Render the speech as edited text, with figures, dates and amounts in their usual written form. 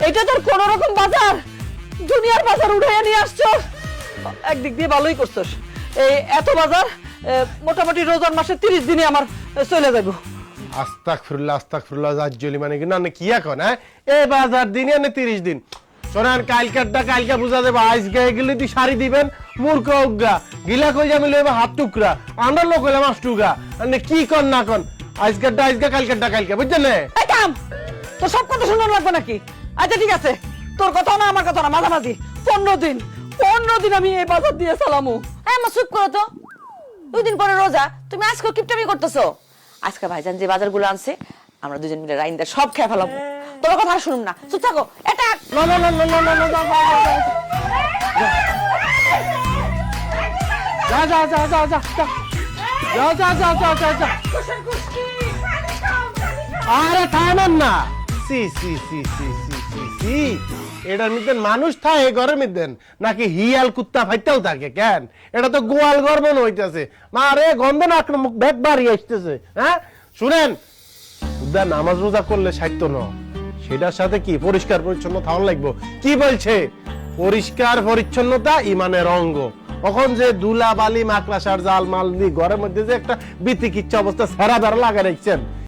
এটা তোর কোন রকম বাজার, দুনিয়ার বাজার উঠাইয়া নিয়ে আসছো। একদিক দিয়ে ভালোই করছস, এই এত বাজার মোটামুটি রোজার মাসে 30 দিনে আমার চলে যাব। আস্তাগফিরুল্লাহ জাজ্জলি মানে কি না কি এখন হ্যাঁ এই বাজার দিনে আনে 30 দিন। শোনেন কালকাটা কালকা বুঝা দেবো আজকে গেলে তুই শাড়ি দিবেন মূর্খ উগা গিলা কই যাবে লইবে হাত টুকরা আমরা লোক হইলাম আস টুকা মানে কি কর না কন আজকেরটা আজকে কালকাটা কালকা বুঝছেন? এই কাম তোর সব কথা শুনতে লাগবে নাকি? আচ্ছা ঠিক আছে, তোর কথা না আমার কথা না, মাঝামাঝি 15 দিন আমি এই বাজার দিয়ে চালামু। আমার চুপ করো তো, 2 দিন পরে রোজা, তুমি আজকে কিপটামি করতেছো। আজকে ভাইজান যে বাজারগুলো আনছে আমরা দুজন মিলে রাইন্দা সব খেয়ে ফেলাবো। তোর কথা আর শুনুম না, চুপ থাকো। এটা না না না না না না না যা যা যা যা যা যা যা যা যা যা যা আরে থামেন না। সি সি সি সি সি সি সি এটার মধ্যে মানুষ থাকে ঘরের মধ্যে নাকি হিয়াল কুত্তা ফাইতেও থাকে কেন? এটা তো গোয়াল ঘর মনে হইতেছে। মা রে গন্ধ না মুখ ব্যাগ বাড়ি আসতেছে। হ্যাঁ শুনেন, নামাজ রোজা করলে সাহিত্য ন, সেটার সাথে কি পরিষ্কার পরিচ্ছন্ন থাকা লাগবে। কি বলছে? পরিষ্কার পরিচ্ছন্নতা ইমানের অঙ্গ। কখন যে দুলা বালি মাকড়াসার জাল মাল দিয়ে ঘরের মধ্যে যে একটা বিতিকিচ্ছা অবস্থা সেরা বেড়া লাগা রাখছেন,